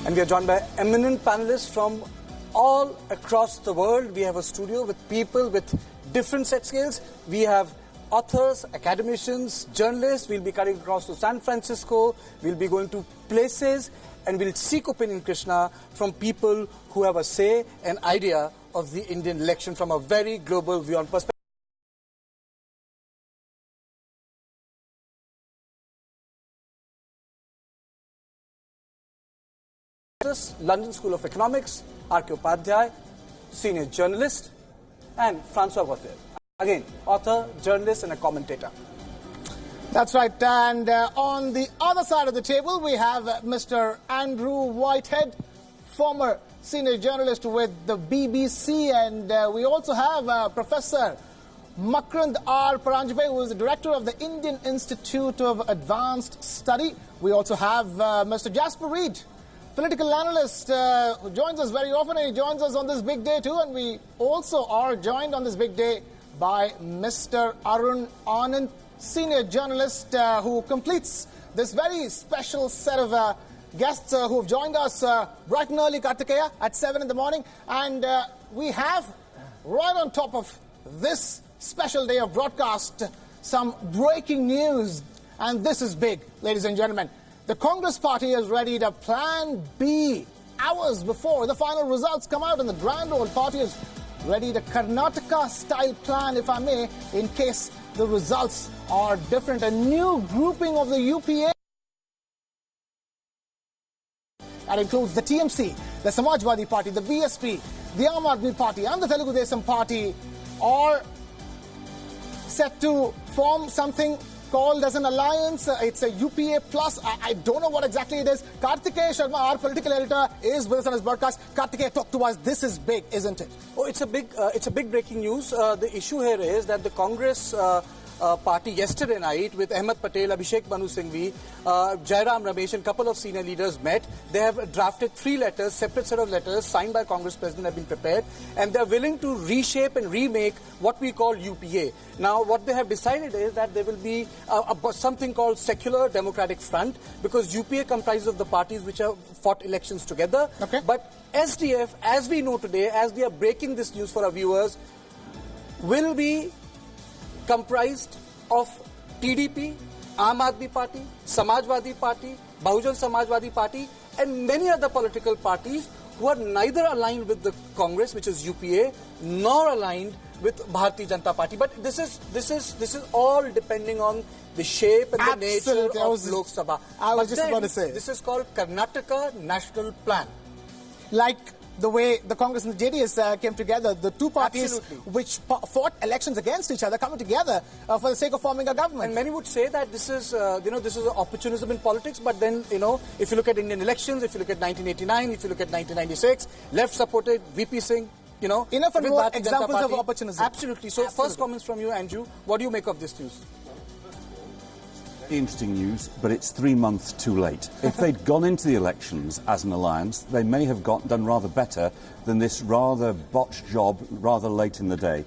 And we are joined by eminent panelists from all across the world. We have a studio with people with different set scales. We have authors, academicians, journalists. We'll be cutting across to San Francisco. We'll be going to places, and we'll seek opinion, Krishna, from people who have a say, an idea of the Indian election from a very global WION perspective. London School of Economics, R.K. Upadhyay, senior journalist, and Francois Gauthier, again, author, journalist, and a commentator. That's right. And on the other side of the table, we have Mr. Andrew Whitehead, former senior journalist with the BBC. And we also have Professor Makrand R. Paranjpe, who is the director of the Indian Institute of Advanced Study. We also have Mr. Jasper Reed, political analyst, who joins us very often, and he joins us on this big day too. And we also are joined on this big day by Mr. Arun Anand, senior journalist, who completes this very special set of guests who have joined us bright and early, Kartikeya, at 7 in the morning. And we have, right on top of this special day of broadcast, some breaking news. And this is big, ladies and gentlemen. The Congress party has readied a Plan B hours before the final results come out, and the Grand Old Party has readied a Karnataka-style plan, if I may, in case the results are different. A new grouping of the UPA that includes the TMC, the Samajwadi Party, the BSP, the Aam Aadmi Party, and the Telugu Desam Party are set to form something called as an alliance. It's a UPA plus. I don't know what exactly it is. Kartikeya Sharma, our political editor, is with us on his broadcast. Kartikeya, talk to us. This is big, isn't it? Oh, it's a big breaking news. The issue here is that the Congress party yesterday night with Ahmed Patel, Abhishek Manu Singhvi, Jairam Ramesh, and a couple of senior leaders met. They have drafted 3 letters, separate set of letters signed by Congress President, have been prepared, and they're willing to reshape and remake what we call UPA. Now, what they have decided is that there will be something called Secular Democratic Front, because UPA comprises of the parties which have fought elections together. Okay. But SDF, as we know today, as we are breaking this news for our viewers, will be comprised of TDP, Aam Aadmi Party, Samajwadi Party, Bahujan Samajwadi Party, and many other political parties who are neither aligned with the Congress, which is UPA, nor aligned with Bharatiya Janata Party. But this is all depending on the shape and the nature of Lok Sabha. I was just about to say. This is called Karnataka National Plan. Like the way the Congress and the JDS came together, the two parties which fought elections against each other coming together for the sake of forming a government. And many would say that this is, this is opportunism in politics. But then, if you look at Indian elections, if you look at 1989, if you look at 1996, left supported VP Singh, enough and more examples of opportunism. Absolutely. So, first comments from you, Andrew. What do you make of this news? Interesting news, but it's 3 months too late. If they'd gone into the elections as an alliance, they may have done rather better than this rather botched job rather late in the day.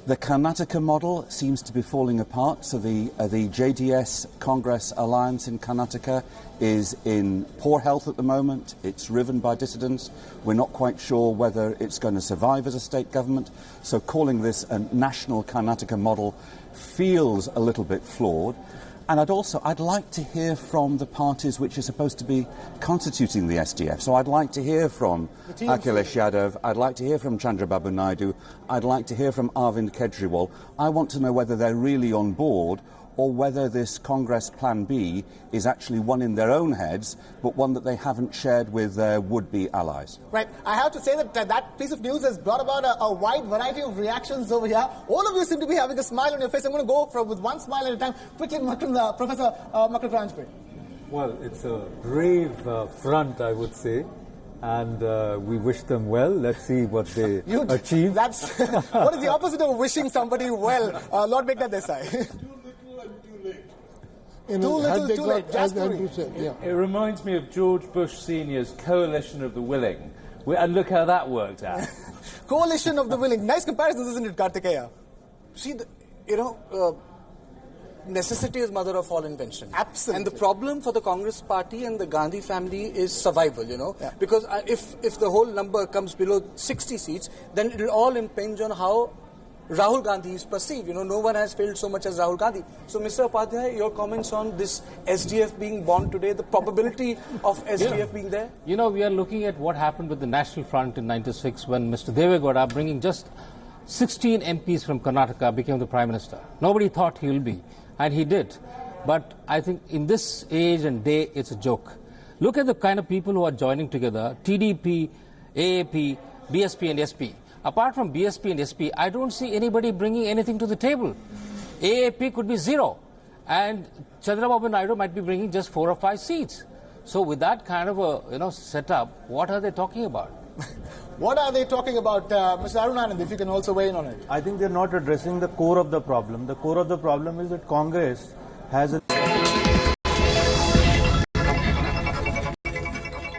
The Karnataka model seems to be falling apart, so the JDS Congress alliance in Karnataka is in poor health at the moment. It's riven by dissidents. We're not quite sure whether it's going to survive as a state government, so calling this a national Karnataka model feels a little bit flawed. And I'd like to hear from the parties which are supposed to be constituting the SDF. So I'd like to hear from Akhilesh Yadav, I'd like to hear from Chandrababu Naidu, I'd like to hear from Arvind Kejriwal. I want to know whether they're really on board or whether this Congress Plan B is actually one in their own heads, but one that they haven't shared with their would-be allies. Right. I have to say that that piece of news has brought about a wide variety of reactions over here. All of you seem to be having a smile on your face. I'm going to go with one smile at a time. Quickly, Professor Makrand Paranjpe. Well, it's a brave front, I would say. And we wish them well. Let's see what they achieve. That's what is the opposite of wishing somebody well? Lord Meghnad Desai. Too little, too late. It reminds me of George Bush Sr.'s Coalition of the Willing. And look how that worked out. Coalition of the Willing. Nice comparisons, isn't it, Kartikeya? See, necessity is mother of all invention. Absolutely. And the problem for the Congress party and the Gandhi family is survival, Yeah. because if the whole number comes below 60 seats, then it will all impinge on how Rahul Gandhi is perceived. No one has failed so much as Rahul Gandhi. So, Mr. Upadhyay, your comments on this SDF being born today, the probability of SDF being there? We are looking at what happened with the National Front in '96 when Mr. Deve Gowda, bringing just 16 MPs from Karnataka, became the Prime Minister. Nobody thought he will be, and he did. But I think in this age and day, it's a joke. Look at the kind of people who are joining together: TDP, AAP, BSP and SP. Apart from BSP and SP, I don't see anybody bringing anything to the table. AAP could be 0, and Chandrababu Naidu might be bringing just 4 or 5 seats. So with that kind of a setup, what are they talking about? What are they talking about, Mr. Arunanand, if you can also weigh in on it? I think they're not addressing the core of the problem. The core of the problem is that Congress has